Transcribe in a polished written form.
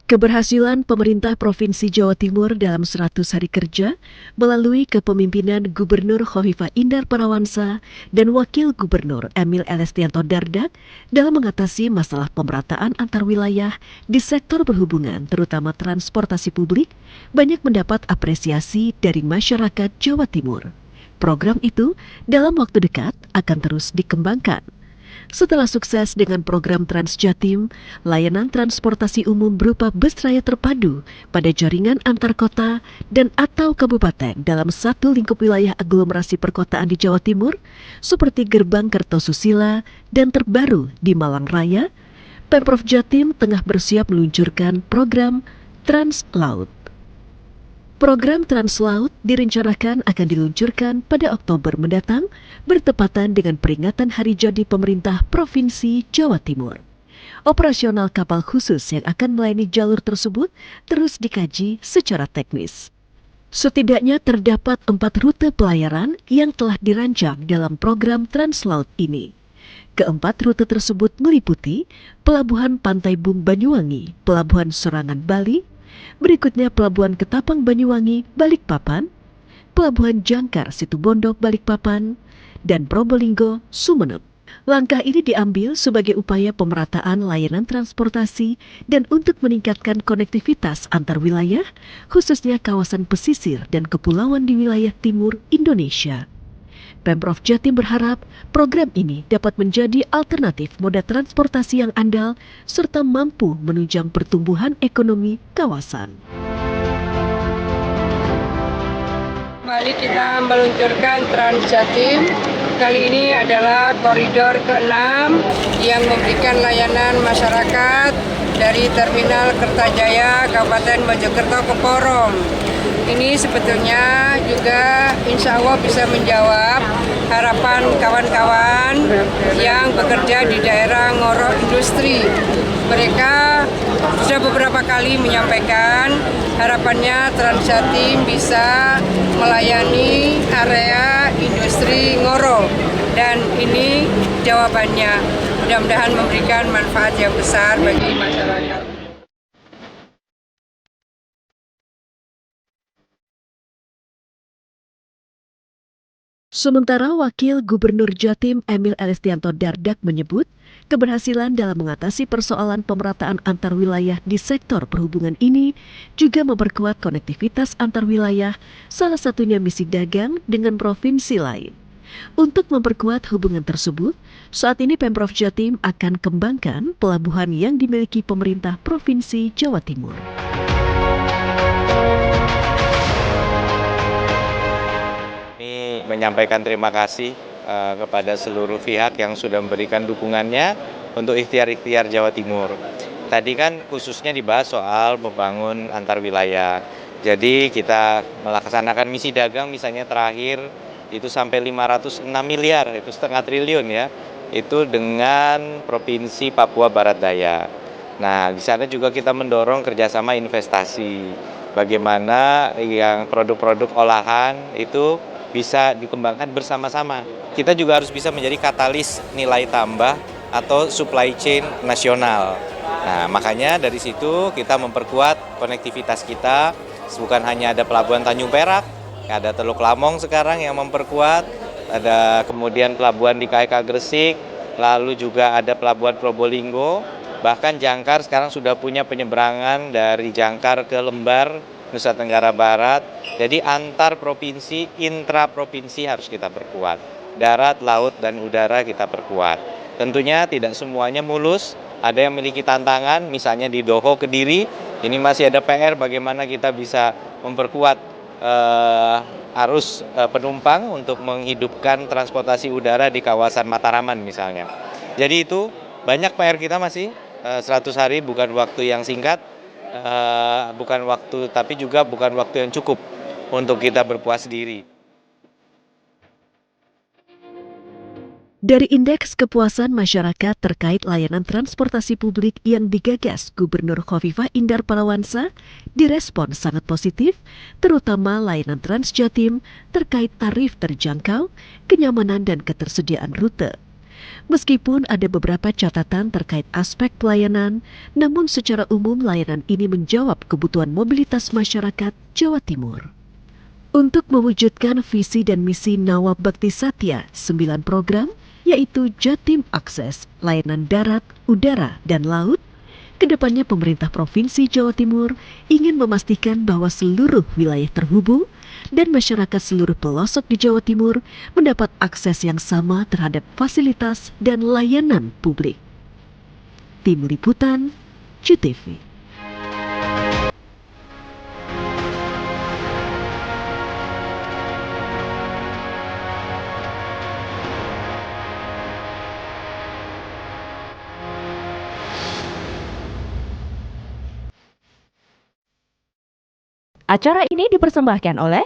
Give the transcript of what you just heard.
Keberhasilan pemerintah Provinsi Jawa Timur dalam 100 hari kerja melalui kepemimpinan Gubernur Khofifah Indar Parawansa dan Wakil Gubernur Emil Elestianto Dardak dalam mengatasi masalah pemerataan antar wilayah di sektor perhubungan terutama transportasi publik banyak mendapat apresiasi dari masyarakat Jawa Timur. Program itu dalam waktu dekat akan terus dikembangkan. Setelah sukses dengan program Transjatim, layanan transportasi umum berupa bus raya terpadu pada jaringan antar kota dan atau kabupaten dalam satu lingkup wilayah aglomerasi perkotaan di Jawa Timur, seperti Gerbang Kertosusila dan terbaru di Malang Raya, Pemprov Jatim tengah bersiap meluncurkan program Translaut. Program Translaut direncanakan akan diluncurkan pada Oktober mendatang bertepatan dengan peringatan Hari Jadi Pemerintah Provinsi Jawa Timur. Operasional kapal khusus yang akan melayani jalur tersebut terus dikaji secara teknis. Setidaknya terdapat 4 rute pelayaran yang telah dirancang dalam program Translaut ini. Keempat rute tersebut meliputi Pelabuhan Pantai Bung Banyuwangi, Pelabuhan Sorangan Bali, berikutnya Pelabuhan Ketapang Banyuwangi, Balikpapan, Pelabuhan Jangkar Situbondo, Balikpapan, dan Probolinggo, Sumeneb. Langkah ini diambil sebagai upaya pemerataan layanan transportasi dan untuk meningkatkan konektivitas antar wilayah, khususnya kawasan pesisir dan kepulauan di wilayah timur Indonesia. Pemprov Jatim berharap program ini dapat menjadi alternatif moda transportasi yang andal serta mampu menunjang pertumbuhan ekonomi kawasan. Kembali kita meluncurkan Transjatim. Kali ini adalah koridor ke-6 yang memberikan layanan masyarakat dari Terminal Kertajaya, Kabupaten Mojokerto ke Porong. Ini sebetulnya juga insya Allah bisa menjawab harapan kawan-kawan yang bekerja di daerah Ngoro Industri. Mereka sudah beberapa kali menyampaikan harapannya Transjatim bisa melayani area industri Ngoro. Dan ini jawabannya, mudah-mudahan memberikan manfaat yang besar bagi masyarakat. Sementara Wakil Gubernur Jatim Emil Elestianto Dardak menyebut keberhasilan dalam mengatasi persoalan pemerataan antar wilayah di sektor perhubungan ini juga memperkuat konektivitas antar wilayah, salah satunya misi dagang dengan provinsi lain. Untuk memperkuat hubungan tersebut, saat ini Pemprov Jatim akan kembangkan pelabuhan yang dimiliki pemerintah Provinsi Jawa Timur. Menyampaikan terima kasih kepada seluruh pihak yang sudah memberikan dukungannya untuk ikhtiar-ikhtiar Jawa Timur. Tadi kan khususnya dibahas soal membangun antar wilayah. Jadi kita melaksanakan misi dagang misalnya terakhir itu sampai 506 miliar, itu setengah triliun ya. Itu dengan Provinsi Papua Barat Daya. Nah, di sana juga kita mendorong kerjasama investasi. Bagaimana yang produk-produk olahan itu bisa dikembangkan bersama-sama. Kita juga harus bisa menjadi katalis nilai tambah atau supply chain nasional. Nah, makanya dari situ kita memperkuat konektivitas kita. Bukan hanya ada Pelabuhan Tanjung Perak, ada Teluk Lamong sekarang yang memperkuat, ada kemudian pelabuhan di KK Gresik, lalu juga ada Pelabuhan Probolinggo, bahkan Jangkar sekarang sudah punya penyeberangan dari Jangkar ke Lembar, Nusa Tenggara Barat. Jadi antar provinsi, intra-provinsi harus kita perkuat. Darat, laut, dan udara kita perkuat. Tentunya tidak semuanya mulus, ada yang memiliki tantangan, misalnya di Doho Kediri, ini masih ada PR bagaimana kita bisa memperkuat arus penumpang untuk menghidupkan transportasi udara di kawasan Mataraman misalnya. Jadi itu banyak PR kita masih, 100 hari bukan waktu yang singkat, bukan waktu tapi juga bukan waktu yang cukup untuk kita berpuas diri. Dari Indeks Kepuasan Masyarakat terkait layanan transportasi publik yang digagas Gubernur Khofifah Indar Parawansa direspon sangat positif, terutama layanan Transjatim terkait tarif terjangkau, kenyamanan dan ketersediaan rute. Meskipun ada beberapa catatan terkait aspek pelayanan, namun secara umum layanan ini menjawab kebutuhan mobilitas masyarakat Jawa Timur. Untuk mewujudkan visi dan misi Nawab Bakti Satya, 9 program, yaitu Jatim Akses, layanan darat, udara, dan laut, kedepannya pemerintah Provinsi Jawa Timur ingin memastikan bahwa seluruh wilayah terhubung dan masyarakat seluruh pelosok di Jawa Timur mendapat akses yang sama terhadap fasilitas dan layanan publik. Tim Liputan, JTV. Acara ini dipersembahkan oleh